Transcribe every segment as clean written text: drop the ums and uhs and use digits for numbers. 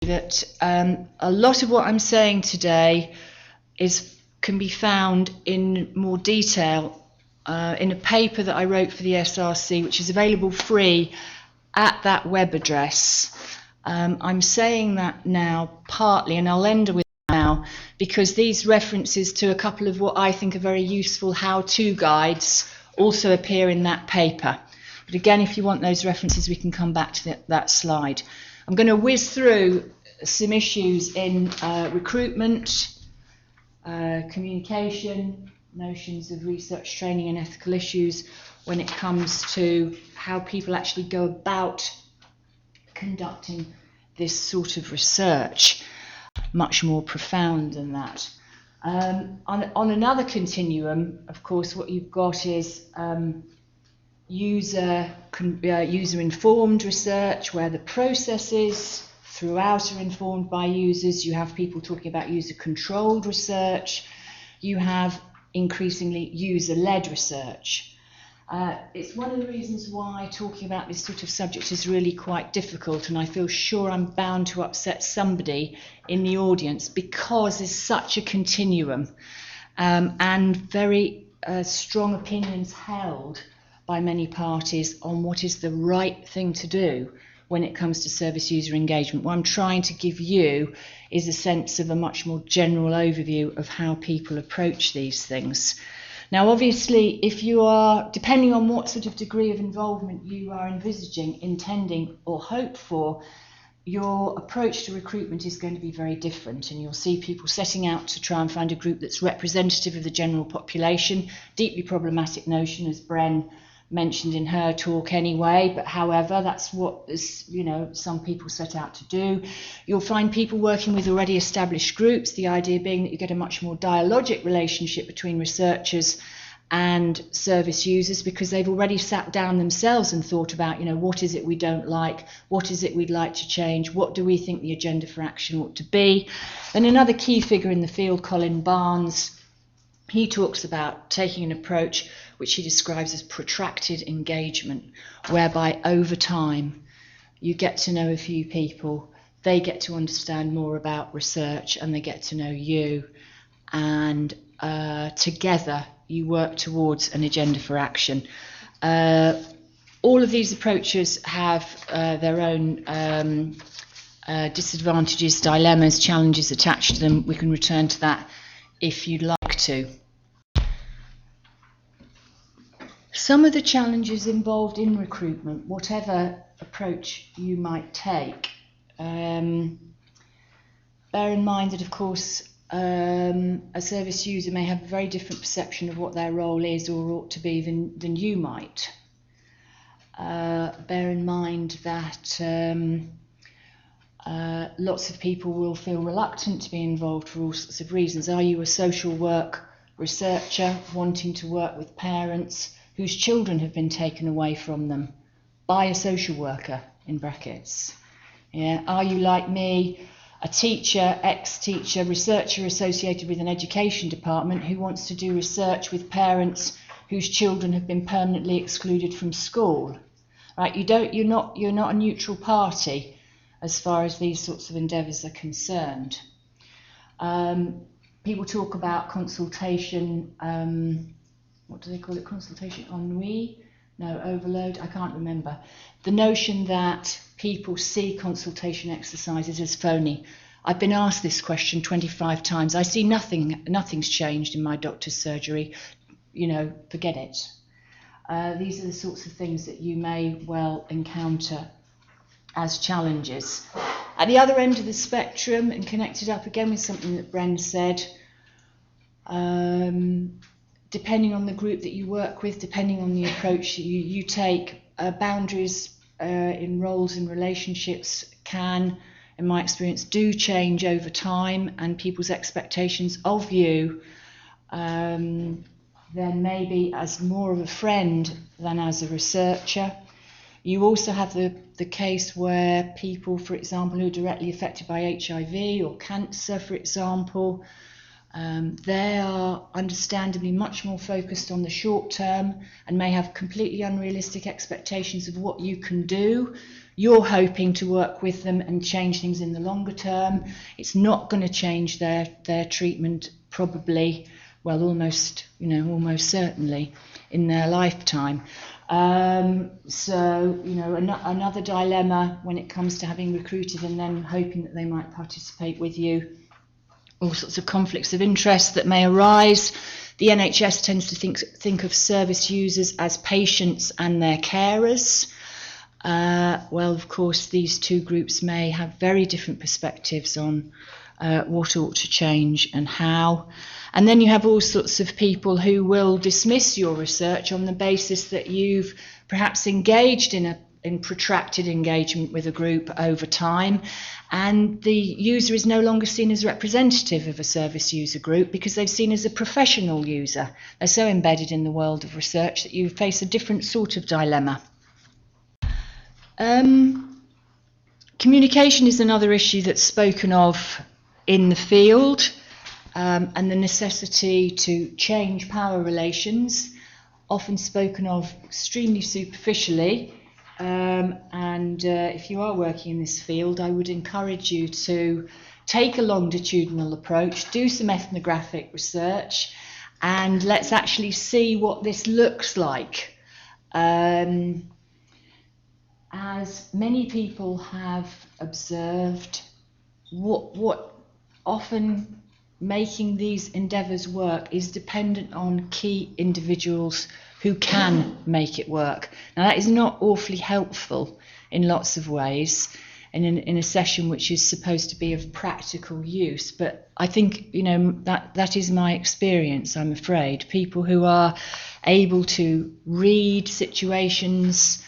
that a lot of what I'm saying today can be found in more detail in a paper that I wrote for the SRC, which is available free at that web address. I'm saying that now partly, and I'll end with now, because these references to a couple of what I think are very useful how-to guides also appear in that paper. But again, if you want those references, we can come back to that slide. I'm going to whiz through some issues in recruitment, communication, notions of research training and ethical issues when it comes to how people actually go about conducting this sort of research, much more profound than that. On another continuum, of course, what you've got is user-informed research, where the processes throughout are informed by users. You have people talking about user-controlled research. You have increasingly user-led research. It's one of the reasons why talking about this sort of subject is really quite difficult, and I feel sure I'm bound to upset somebody in the audience, because there's such a continuum and very strong opinions held by many parties on what is the right thing to do when it comes to service user engagement. What I'm trying to give you is a sense of a much more general overview of how people approach these things. Now, obviously, if you are, depending on what sort of degree of involvement you are envisaging, intending, or hope for, your approach to recruitment is going to be very different, and you'll see people setting out to try and find a group that's representative of the general population. Deeply problematic notion, as Bren mentioned in her talk anyway, but however, that's what some people set out to do. You'll find people working with already established groups, the idea being that you get a much more dialogic relationship between researchers and service users, because they've already sat down themselves and thought about, what is it we don't like, what is it we'd like to change, what do we think the agenda for action ought to be. And another key figure in the field, Colin Barnes, he talks about taking an approach which he describes as protracted engagement, whereby over time you get to know a few people, they get to understand more about research, and they get to know you, and together you work towards an agenda for action. All of these approaches have their own disadvantages, dilemmas, challenges attached to them. We can return to that if you'd like to. Some of the challenges involved in recruitment, whatever approach you might take, bear in mind that, of course, a service user may have a very different perception of what their role is or ought to be than you might. Bear in mind that lots of people will feel reluctant to be involved for all sorts of reasons. Are you a social work researcher wanting to work with parents whose children have been taken away from them by a social worker, in brackets? Yeah. Are you, like me, a teacher, ex-teacher, researcher associated with an education department who wants to do research with parents whose children have been permanently excluded from school? Right? You're not a neutral party as far as these sorts of endeavours are concerned. People talk about consultation. What do they call it? Consultation ennui? No, overload? I can't remember. The notion that people see consultation exercises as phony. I've been asked this question 25 times. I see nothing's changed in my doctor's surgery. Forget it. These are the sorts of things that you may well encounter as challenges. At the other end of the spectrum, and connected up again with something that Bren said, depending on the group that you work with, depending on the approach you take, boundaries in roles and relationships can, in my experience, do change over time, and people's expectations of you then maybe as more of a friend than as a researcher. You also have the case where people, for example, who are directly affected by HIV or cancer, for example, They are understandably much more focused on the short term and may have completely unrealistic expectations of what you can do. You're hoping to work with them and change things in the longer term. It's not going to change their treatment probably, well, almost certainly in their lifetime. Another dilemma when it comes to having recruited and then hoping that they might participate with you. All sorts of conflicts of interest that may arise. The NHS tends to think of service users as patients and their carers. Well, of course, these two groups may have very different perspectives on what ought to change and how. And then you have all sorts of people who will dismiss your research on the basis that you've perhaps engaged in protracted engagement with a group over time, and the user is no longer seen as representative of a service user group because they've seen as a professional user. They're so embedded in the world of research that you face a different sort of dilemma. Communication is another issue that's spoken of in the field, and the necessity to change power relations, often spoken of extremely superficially. If you are working in this field, I would encourage you to take a longitudinal approach, do some ethnographic research, and let's actually see what this looks like. As many people have observed, what often making these endeavours work is dependent on key individuals who can make it work. Now, that is not awfully helpful in lots of ways in a session which is supposed to be of practical use, but I think that is my experience, I'm afraid. People who are able to read situations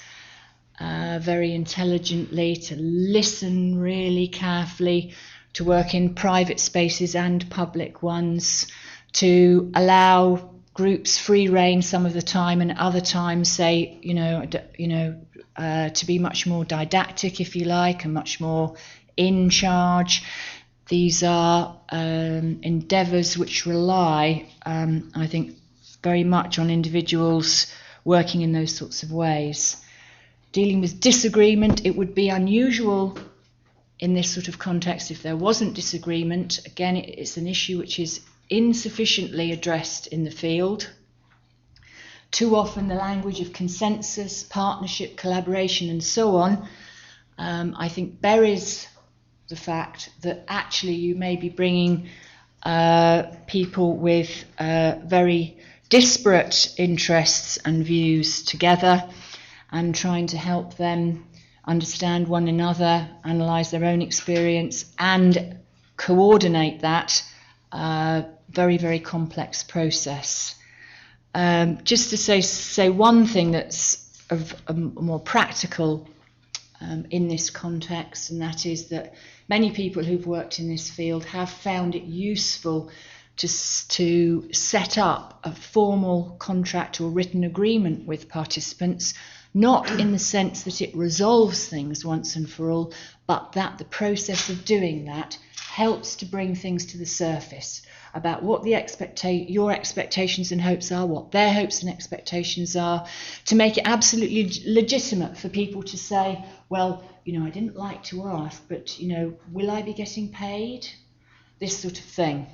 very intelligently, to listen really carefully, to work in private spaces and public ones, to allow groups free rein some of the time, and other times say, to be much more didactic, if you like, and much more in charge. These are endeavours which rely, I think, very much on individuals working in those sorts of ways. Dealing with disagreement, it would be unusual in this sort of context if there wasn't disagreement. Again, it's an issue which is insufficiently addressed in the field. Too often the language of consensus, partnership, collaboration and so on, I think buries the fact that actually you may be bringing people with very disparate interests and views together and trying to help them understand one another, analyse their own experience and coordinate that very, very complex process. Just to say one thing that's of a more practical in this context, and that is that many people who've worked in this field have found it useful to set up a formal contract or written agreement with participants, not in the sense that it resolves things once and for all, but that the process of doing that helps to bring things to the surface about what your expectations and hopes are, what their hopes and expectations are, to make it absolutely legitimate for people to say, well, I didn't like to ask, but, will I be getting paid? This sort of thing.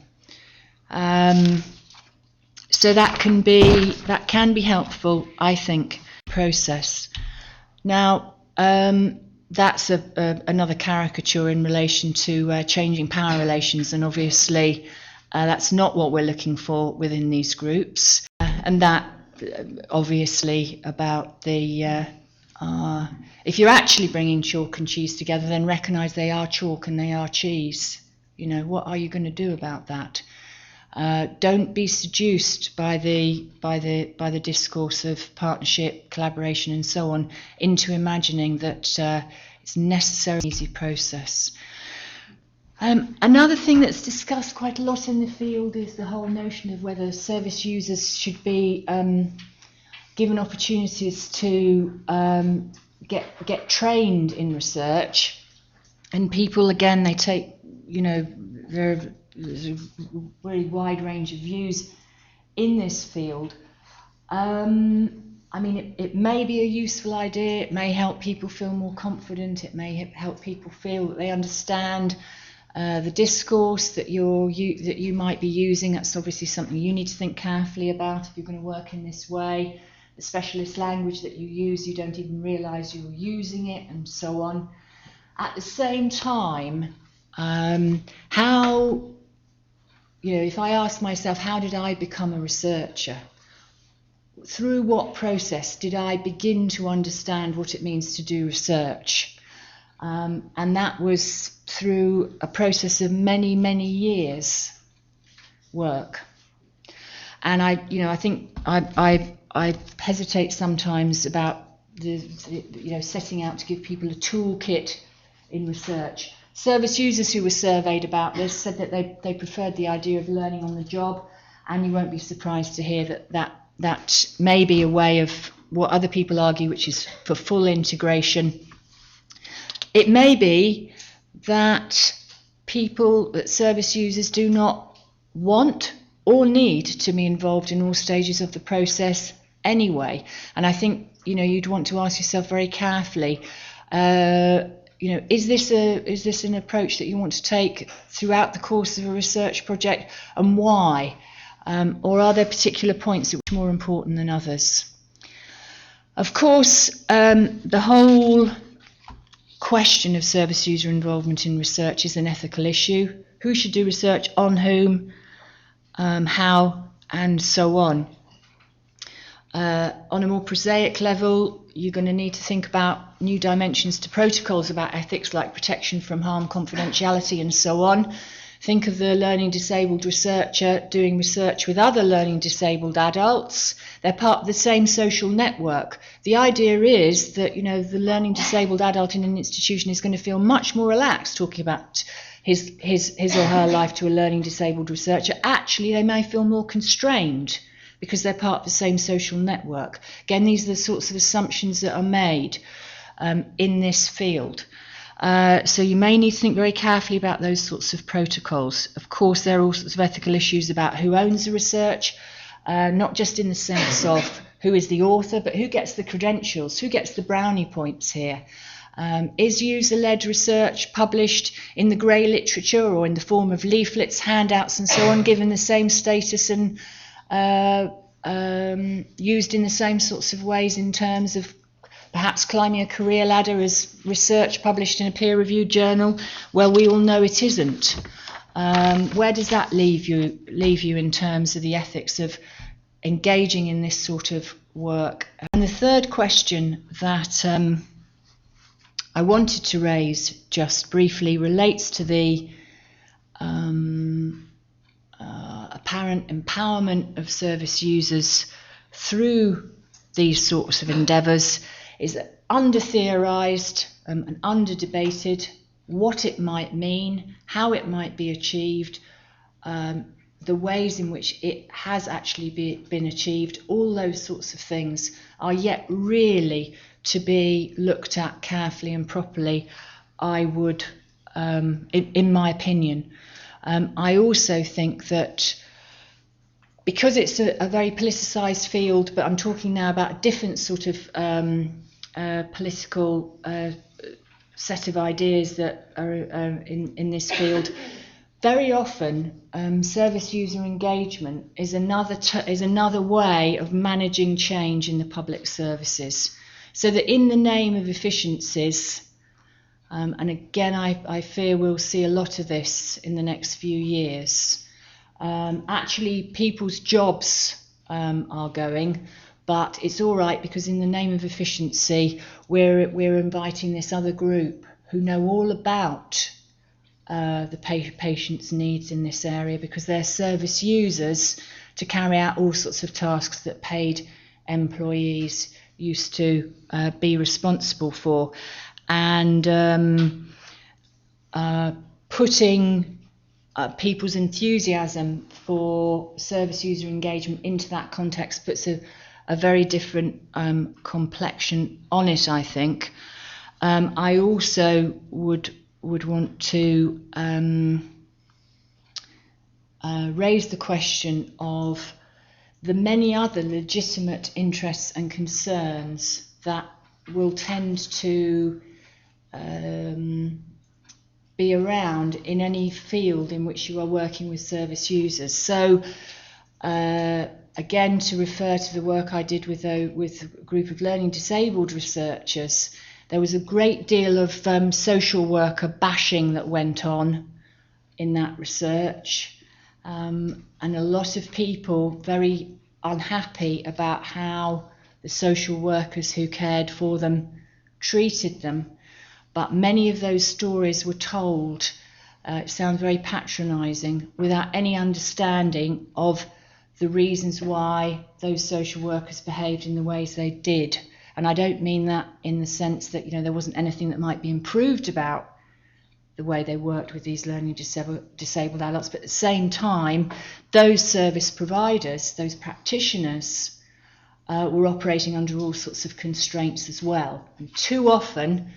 So that can be helpful, I think, process. Now, that's another caricature in relation to changing power relations, and obviously that's not what we're looking for within these groups. And that obviously about the if you're actually bringing chalk and cheese together, then recognise they are chalk and they are cheese. What are you going to do about that? Don't be seduced by the discourse of partnership, collaboration, and so on into imagining that it's necessarily an easy process. Another thing that's discussed quite a lot in the field is the whole notion of whether service users should be given opportunities to get trained in research. And people, again, they take, there are there's a really wide range of views in this field. I mean, it may be a useful idea, it may help people feel more confident, it may help people feel that they understand the discourse that you might be using. That's obviously something you need to think carefully about if you're going to work in this way. The specialist language that you use, you don't even realise you're using it, and so on. At the same time, if I ask myself, how did I become a researcher? Through what process did I begin to understand what it means to do research? And that was through a process of many, many years' work. And I think I hesitate sometimes about setting out to give people a toolkit in research. Service users who were surveyed about this said that they preferred the idea of learning on the job, and you won't be surprised to hear that may be a way of what other people argue, which is for full integration. It may be that service users do not want or need to be involved in all stages of the process anyway. And I think you'd want to ask yourself very carefully, is this an approach that you want to take throughout the course of a research project, and why? Or are there particular points which are more important than others? Of course, the whole question of service user involvement in research is an ethical issue. Who should do research on whom, how, and so on. On a more prosaic level, you're going to need to think about new dimensions to protocols about ethics, like protection from harm, confidentiality, and so on. Think of the learning disabled researcher doing research with other learning disabled adults. They're part of the same social network. The idea is that the learning disabled adult in an institution is going to feel much more relaxed talking about his or her life to a learning disabled researcher. Actually, they may feel more constrained because they're part of the same social network. Again, these are the sorts of assumptions that are made in this field. So you may need to think very carefully about those sorts of protocols. Of course, there are all sorts of ethical issues about who owns the research, not just in the sense of who is the author, but who gets the credentials, who gets the brownie points here. Is user-led research published in the grey literature or in the form of leaflets, handouts, and so on, given the same status and used in the same sorts of ways in terms of perhaps climbing a career ladder as research published in a peer-reviewed journal? Well, we all know it isn't. Where does that leave you in terms of the ethics of engaging in this sort of work? And the third question that I wanted to raise just briefly relates to the apparent empowerment of service users through these sorts of endeavours. Is under-theorised and under-debated what it might mean, how it might be achieved, the ways in which it has actually been achieved. All those sorts of things are yet really to be looked at carefully and properly, I would, in my opinion. I also think that because it's a very politicised field, but I'm talking now about a different sort of political set of ideas that are in this field. Very often, service user engagement is another way of managing change in the public services. So that in the name of efficiencies, and again, I fear we'll see a lot of this in the next few years. Actually, people's jobs are going. But it's all right because in the name of efficiency, we're inviting this other group who know all about the patient's needs in this area, because they're service users to carry out all sorts of tasks that paid employees used to be responsible for. And putting people's enthusiasm for service user engagement into that context puts a very different complexion on it, I think. I also would want to raised the question of the many other legitimate interests and concerns that will tend to be around in any field in which you are working with service users. So again, to refer to the work I did with a group of learning disabled researchers, there was a great deal of social worker bashing that went on in that research, and a lot of people very unhappy about how the social workers who cared for them treated them. But many of those stories were told, it sounds very patronising, without any understanding of the reasons why those social workers behaved in the ways they did. And I don't mean that in the sense that, you know, there wasn't anything that might be improved about the way they worked with these learning disabled adults, but at the same time, those service providers, those practitioners, were operating under all sorts of constraints as well. And too often,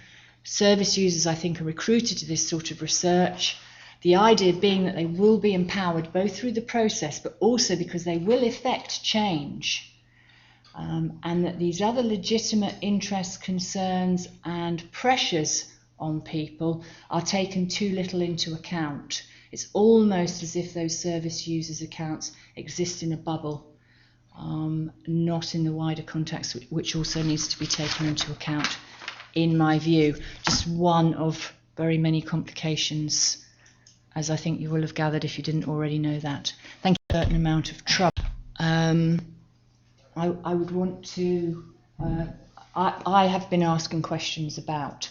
service users, I think, are recruited to this sort of research, the idea being that they will be empowered both through the process, but also because they will effect change. And that these other legitimate interests, concerns and pressures on people are taken too little into account. It's almost as if those service users' accounts exist in a bubble, not in the wider context, which also needs to be taken into account, in my view. Just one of very many complications, as I think you will have gathered if you didn't already know that. Thank you for a certain amount of trouble. I would want to, I have been asking questions about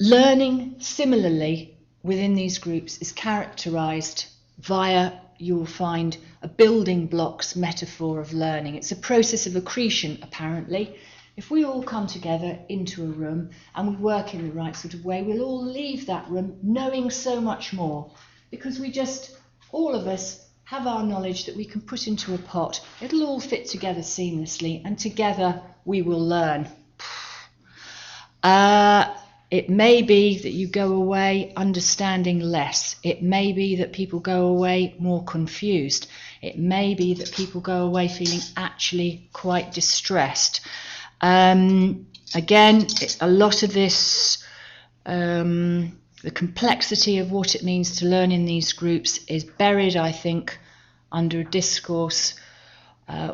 learning. Similarly, within these groups is characterised via, you'll find, a building blocks metaphor of learning. It's a process of accretion, apparently. If we all come together into a room and we work in the right sort of way, we'll all leave that room knowing so much more, because we just, all of us, have our knowledge that we can put into a pot. It'll all fit together seamlessly, and together we will learn. It may be that you go away understanding less. It may be that people go away more confused. It may be that people go away feeling actually quite distressed. Again, a lot of this, the complexity of what it means to learn in these groups is buried, I think, under a discourse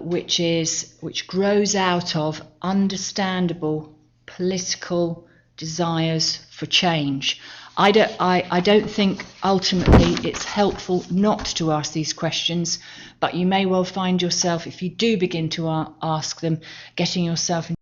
which grows out of understandable political desires for change. I don't think ultimately it's helpful not to ask these questions, but you may well find yourself, if you do begin to ask them, getting yourself in